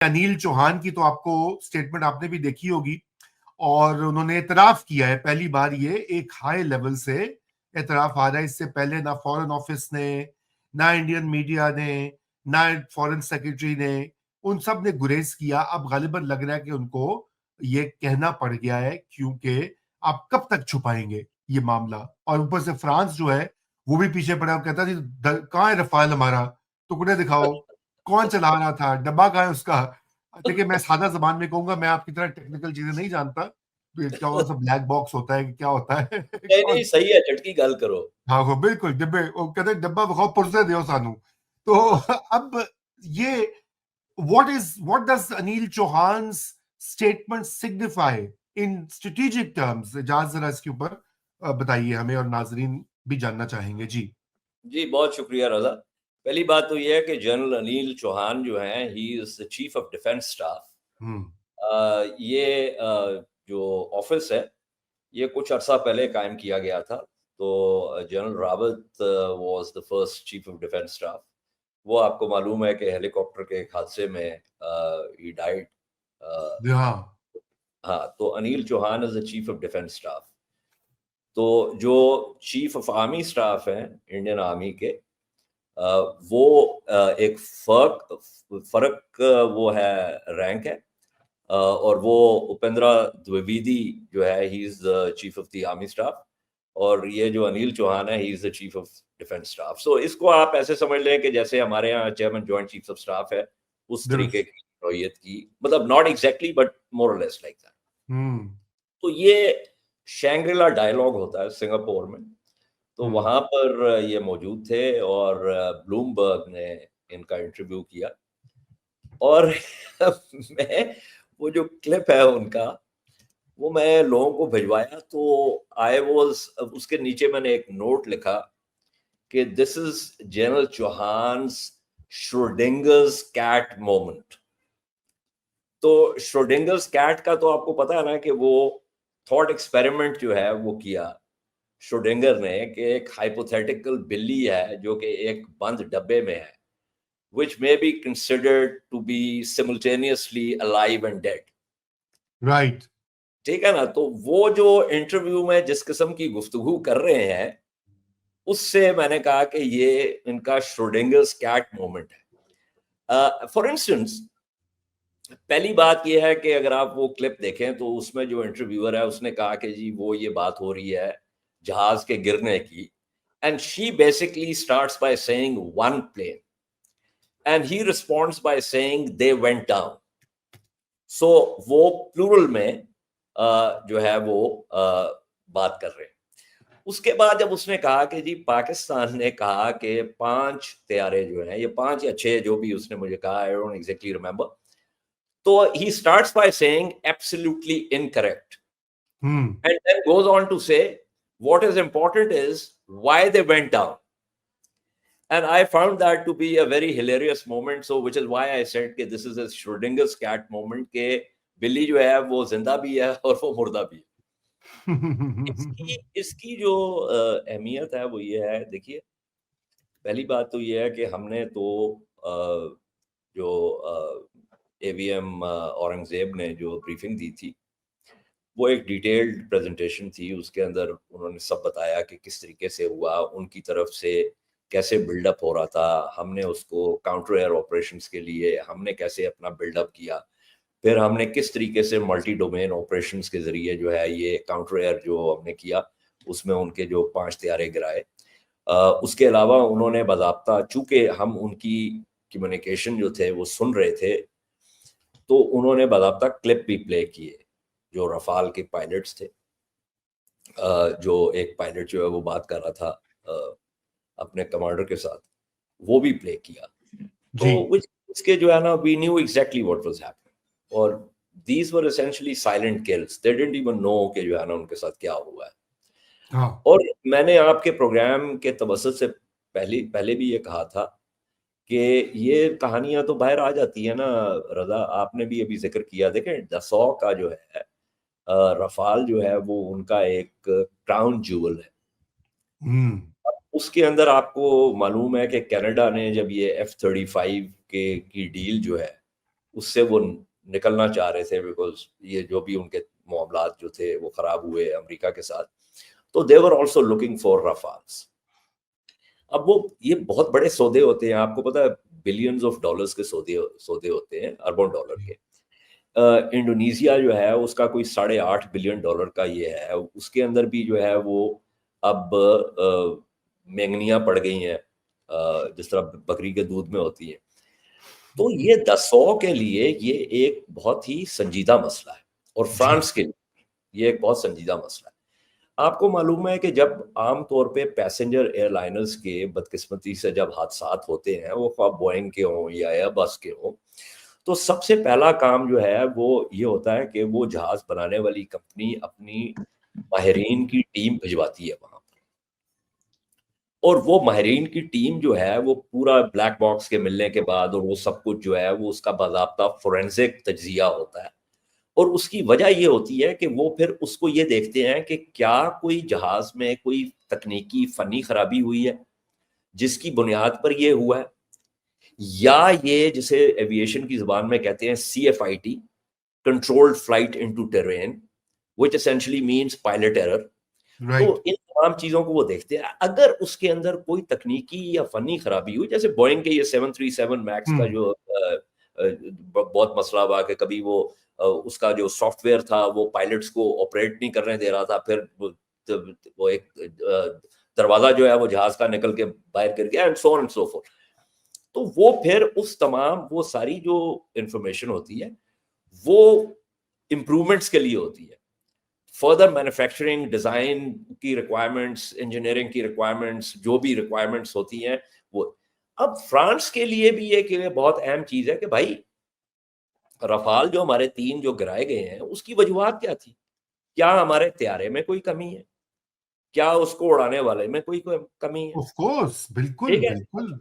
انیل چوہان کی تو آپ کو سٹیٹمنٹ آپ نے بھی دیکھی ہوگی, اور انہوں نے اعتراف کیا ہے پہلی بار, یہ ایک ہائی لیول سے اعتراف آ رہا ہے. اس سے پہلے نہ فورن آفس نے, نہ انڈین میڈیا نے, نہ فورن سیکرٹری نے, ان سب نے گریز کیا. اب غالباً لگ رہا ہے کہ ان کو یہ کہنا پڑ گیا ہے, کیونکہ آپ کب تک چھپائیں گے یہ معاملہ. اور اوپر سے فرانس جو ہے وہ بھی پیچھے پڑا, وہ کہتا ہے کہاں ہے رفال, ہمارا ٹکڑے دکھاؤ, کون چلا رہا تھا, ڈبہ کہاں ہے اس کا. دیکھیے میں سادہ زبان میں کہوں گا, میں آپ کی طرح ٹیکنیکل چیزیں نہیں جانتا, کیا سا بلیک باکس ہوتا ہے کہ کیا ہوتا ہے. نہیں صحیح ہے, چٹکی گل کرو. ہاں ہاں بالکل, ڈبے وہ کہتے ہیں ڈبہ بخو پرسے دیو سانو. تو اب یہ what does Anil چوہان's statement signify in strategic terms؟ اجاز ذرا اس کے اوپر بتائیے ہمیں, اور ناظرین بھی جاننا چاہیں گے. جی بہت شکریہ رضا. پہلی بات تو یہ ہے کہ جنرل انیل چوہان جو ہیں, ہی is the chief of defence staff. یہ جو آفس ہے یہ کچھ عرصہ پہلے قائم کیا گیا تھا. تو general Rawat was the first chief of defence staff. وہ آپ کو معلوم ہے کہ ہیلی کاپٹر کے ایک حادثے میں ہی ڈائیڈ. ہاں, تو انیل چوہان از the chief of defence staff. تو جو چیف آف آرمی اسٹاف ہیں انڈین آرمی کے, وہ ایک فرق وہ ہے رینک ہے, اور وہ اپیندرا دویویدی جو ہے he is the chief of the army staff, اور یہ جو انیل چوہان ہے he is the chief of defence staff. So اس کو آپ ایسے سمجھ لیں کہ جیسے ہمارے یہاں chairman joint chief of staff ہے, اس طریقے کی نوعیت کی, مطلب ناٹ ایگزیکٹلی بٹ مور اور لیس لائک دیٹ. تو یہ شینگریلا ڈائیلاگ ہوتا ہے سنگاپور میں, تو وہاں پر یہ موجود تھے, اور بلومبرگ نے ان کا انٹرویو کیا. اور میں وہ جو کلپ ہے ان کا وہ میں لوگوں کو بھجوایا, تو آئی واز, اس کے نیچے میں نے ایک نوٹ لکھا کہ دس از جنرل چوہان's شروڈنگرز کیٹ مومنٹ. تو شروڈنگرز کیٹ کا تو آپ کو پتا ہے نا کہ وہ تھاٹ ایکسپیریمنٹ جو ہے وہ کیا شروڈنگر نے, کہ ایک ہائپوتھیٹیکل بلی ہے جو کہ ایک بند ڈبے میں ہے, which may be considered to be simultaneously alive and dead. Right. ٹھیک ہے نا. تو وہ جو انٹرویو میں جس قسم کی گفتگو کر رہے ہیں, اس سے میں نے کہا کہ یہ ان کا شروڈنگرز کیٹ مومنٹ ہے. فار انسٹنس, پہلی بات یہ ہے کہ اگر آپ وہ کلپ دیکھیں تو اس میں جو انٹرویور ہے اس نے کہا کہ جی وہ یہ بات ہو رہی ہے جہاز کے گرنے کی, and she basically starts by saying one plane and he responds by saying they went down. So وہ plural میں جو ہے وہ بات کر رہے ہیں. اس کے بعد جب اس نے کہا کہ جی پاکستان نے کہا کہ 5 طیارے جو ہیں, یہ 5 یا 6 جو بھی اس نے مجھے کہا, I don't exactly remember. تو he starts by saying absolutely incorrect. And then goes on to say what is important is why they went down. And I found that to be a very hilarious moment. So which is why I said that this is a Schrodinger's cat moment, کہ بلی جو ہے وہ زندہ بھی ہے اور وہ مردہ بھی ہے. اس کی جو اہمیت ہے وہ یہ ہے, دیکھیے پہلی بات تو یہ ہے کہ ہم نے تو جو اے وی ایم اورنگزیب نے جو بریفنگ دی تھی وہ ایک ڈیٹیلڈ پریزنٹیشن تھی. اس کے اندر انہوں نے سب بتایا کہ کس طریقے سے ہوا, ان کی طرف سے کیسے بلڈ اپ ہو رہا تھا, ہم نے اس کو کاؤنٹر ایئر آپریشنز کے لیے ہم نے کیسے اپنا بلڈ اپ کیا, پھر ہم نے کس طریقے سے ملٹی ڈومین آپریشنز کے ذریعے جو ہے یہ کاؤنٹر ایئر جو ہم نے کیا, اس میں ان کے جو 5 طیارے گرائے. اس کے علاوہ انہوں نے باضابطہ, چونکہ ہم ان کی کمیونیکیشن جو تھے وہ سن رہے تھے, تو انہوں نے باضابطہ کلپ بھی پلے کیے جو رفال کے پائلٹس تھے. جو ایک پائلٹ جو ہے وہ بات کر رہا تھا اپنے کمانڈر کے ساتھ, وہ بھی پلے کیا. تو اس کے جو ہے نا we knew exactly what was happening. اور these were essentially silent kills. They didn't even know کہ جو ہے نا ان کے ساتھ کیا ہوا ہے. اور میں نے آپ کے پروگرام کے توسط سے پہلے بھی یہ کہا تھا کہ یہ کہانیاں تو باہر آ جاتی ہیں نا رضا, آپ نے بھی ابھی ذکر کیا. دیکھیں دسو کا جو ہے رفال جو ہے وہ ان کا ایک کراؤن جول ہے. اس کے اندر آپ کو معلوم ہے کہ کینیڈا نے جب یہ F-35 کی ڈیل جو ہے اس سے وہ نکلنا چاہ رہے تھے بیکاز یہ جو بھی ان کے معاملات جو تھے وہ خراب ہوئے امریکہ کے ساتھ. تو they were also looking for Rafales. اب وہ یہ بہت بڑے سودے ہوتے ہیں, آپ کو پتا ہے بلینز آف ڈالرز کے سودے ہوتے ہیں, اربوں ڈالر کے. انڈونیزیا جو ہے اس کا کوئی $8.5 بلین کا یہ ہے, اس کے اندر بھی جو ہے وہ اب مینگنیاں پڑ گئی ہیں جس طرح بکری کے دودھ میں ہوتی ہیں. تو یہ دسو کے لیے یہ ایک بہت ہی سنجیدہ مسئلہ ہے, اور فرانس کے لیے یہ ایک بہت سنجیدہ مسئلہ ہے. آپ کو معلوم ہے کہ جب عام طور پہ پیسنجر ایئر لائنرز کے بدقسمتی سے جب حادثات ہوتے ہیں, وہ خواہ بوئنگ کے ہوں یا ایئر بس کے ہوں, تو سب سے پہلا کام جو ہے وہ یہ ہوتا ہے کہ وہ جہاز بنانے والی کمپنی اپنی ماہرین کی ٹیم بھجواتی ہے وہاں پر, اور وہ ماہرین کی ٹیم جو ہے وہ پورا بلیک باکس کے ملنے کے بعد اور وہ سب کچھ جو ہے وہ اس کا باضابطہ فورینزک تجزیہ ہوتا ہے. اور اس کی وجہ یہ ہوتی ہے کہ وہ پھر اس کو یہ دیکھتے ہیں کہ کیا کوئی جہاز میں کوئی تکنیکی فنی خرابی ہوئی ہے جس کی بنیاد پر یہ ہوا ہے, یا یہ جسے ایویشن کی زبان میں کہتے ہیں CFIT, controlled flight into terrain, which essentially means pilot error. تو ان تمام چیزوں کو وہ دیکھتے ہیں. اگر اس کے اندر کوئی تکنیکی یا فنی خرابی ہوئی, جیسے بوئنگ کے یہ 737 میکس کا جو بہت مسئلہ ہوا کہ کبھی وہ اس کا جو سافٹ ویئر تھا وہ پائلٹس کو آپریٹ نہیں کرنے دے رہا تھا, پھر وہ ایک دروازہ جو ہے وہ جہاز کا نکل کے باہر گر گیا, and so on and so forth. تو وہ پھر اس تمام وہ ساری جو انفارمیشن ہوتی ہے وہ امپروومنٹس کے لیے ہوتی ہے, فردر مینوفیکچرنگ ڈیزائن کی ریکوائرمنٹس, انجینئرنگ کی ریکوائرمنٹس, جو بھی ریکوائرمنٹس ہوتی ہیں وہ. اب فرانس کے لیے بھی ایک بہت اہم چیز ہے کہ بھائی رفال جو ہمارے 3 جو گرائے گئے ہیں اس کی وجوہات کیا تھی, کیا ہمارے طیارے میں کوئی کمی ہے, کیا اس کو اڑانے والے میں کوئی کمی ہے. Of course, بالکل بالکل.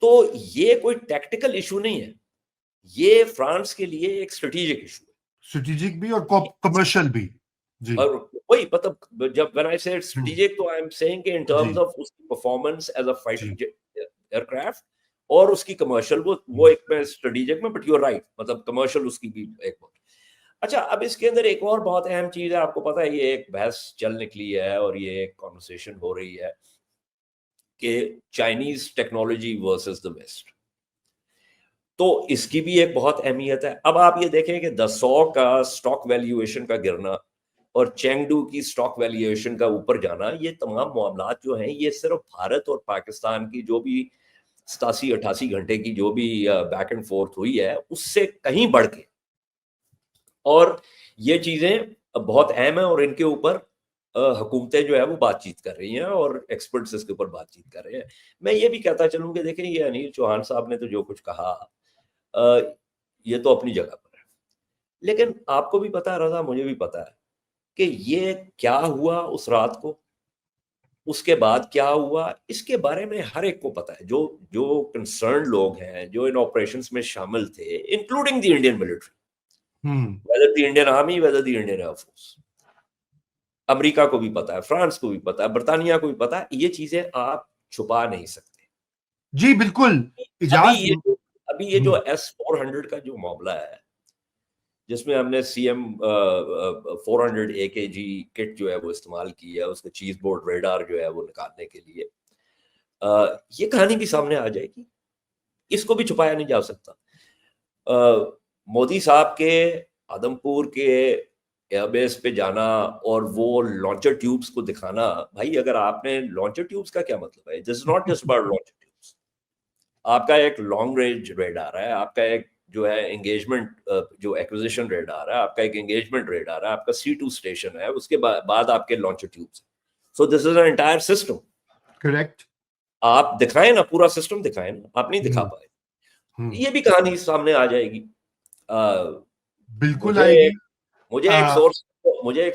تو یہ کوئی ٹیکٹیکل ایشو نہیں ہے, یہ فرانس کے لیے ایک اسٹریٹجک ایشو ہے, اسٹریٹجک بھی اور کمرشل بھی. جی, اور وہی مطلب جب when I say strategic تو I'm saying کہ in terms of اس کی performance as a fighter aircraft اور اس کی کمرشل وہ ایک میں اسٹریٹجک میں, بٹ یو رائٹ مطلب کمرشل اس کی بھی ایک بہت. اچھا, اب اس کے اندر ایک اور بہت اہم چیز ہے, آپ کو پتا ہے یہ ایک بحث چل نکلی ہے اور یہ ایک کانورسیشن ہو رہی ہے کہ Chinese technology versus the West. تو اس کی بھی ایک بہت اہمیت ہے. اب آپ یہ دیکھیں کہ دسو کا اسٹاک ویلیویشن کا گرنا اور چینگڈو کی اسٹاک ویلیویشن کا اوپر جانا, یہ تمام معاملات جو ہیں یہ صرف بھارت اور پاکستان کی جو بھی 87-88 گھنٹے کی جو بھی بیک اینڈ فورتھ ہوئی ہے اس سے کہیں بڑھ کے, اور یہ چیزیں بہت اہم ہیں اور ان کے اوپر حکومتیں جو ہے وہ بات چیت کر رہی ہیں اور ایکسپرٹس اس کے اوپر بات چیت کر رہے ہیں. میں یہ بھی کہتا چلوں کہ دیکھیں یہ انیل چوہان صاحب نے تو جو کچھ کہا یہ تو اپنی جگہ پر ہے, لیکن آپ کو بھی پتا ہے رضا, مجھے بھی پتا ہے کہ یہ کیا ہوا اس رات کو, اس کے بعد کیا ہوا, اس کے بارے میں ہر ایک کو پتا ہے, جو کنسرن لوگ ہیں جو ان آپریشنز میں شامل تھے, including the Indian military, whether the Indian Army, whether the Indian Air Force. امریکہ کو بھی پتا ہے, فرانس کو بھی پتا ہے, برطانیہ کو بھی پتا ہے, یہ چیزیں آپ چھپا نہیں سکتے. جی بالکل. ابھی یہ جو S-400 کا جو معاملہ ہے جس میں ہم نے CM-400 AKG کٹ جو ہے وہ استعمال کی ہے, اس کا چیز بورڈ ریڈار جو ہے وہ نکالنے کے لیے, یہ کہانی بھی سامنے آ جائے گی, اس کو بھی چھپایا نہیں جا سکتا. مودی صاحب کے آدم پور کے ایئر بیس پہ جانا اور وہ لانچر ٹیوبس کو دکھانا, بھائی اگر آپ نے لانچر ٹیوبس کا کیا مطلب ہے, this is not just about launcher tubes. آپ کا ایک لانگ رینج ریڈار ہے, آپ کا ایک جو ہے انگیجمنٹ جو ایکوزیشن ریڈار ہے, آپ کا ایک انگیجمنٹ ریڈار ہے, آپ کا C2 اسٹیشن ہے, اس کے بعد آپ کے launcher tubes. So this is an entire system. Correct. آپ دکھائیں نا, پورا سسٹم دکھائیں نا, آپ نہیں دکھا پائے. یہ بھی کہانی سامنے آ جائے گی. بالکل آئے گی. مجھے ایک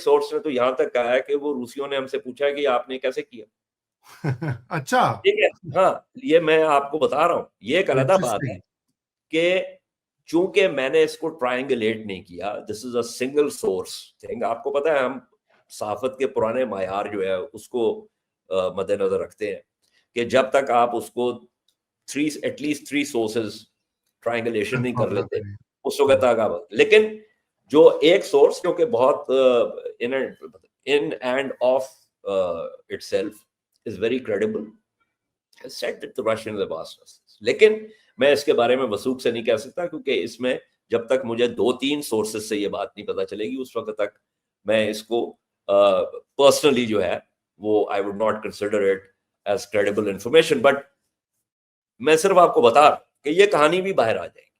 سورس نے تو یہاں تک کہا ہے کہ وہ روسیوں نے ہم سے پوچھا کہ آپ نے کیسے کیا. اچھا ٹھیک ہے, ہاں یہ میں آپ کو بتا رہا ہوں, یہ ایک علیحدہ بات ہے کہ چونکہ میں نے اس کو ٹرائنگولیٹ نہیں کیا, دس از اے سنگل سورس تھنگ. آپ کو پتا ہے ہم صحافت کے پرانے معیار جو ہے اس کو مد نظر رکھتے ہیں کہ جب تک آپ اس کو ایٹ لیسٹ 3 سورسز ٹرائنگولیشن نہیں کر لیتے اس وقت تک. لیکن جو ایک سورس جو کہ بہت in and of itself is very credible has said that the Russians have asked us. لیکن میں اس کے بارے میں وثوق سے نہیں کہہ سکتا, کیونکہ اس میں جب تک مجھے 2-3 سورسز سے یہ بات نہیں پتا چلے گی اس وقت تک میں اس کو پرسنلی جو ہے وہ I would not consider it as credible information. But میں صرف آپ کو بتا رہا کہ یہ کہانی بھی باہر آ جائے گی.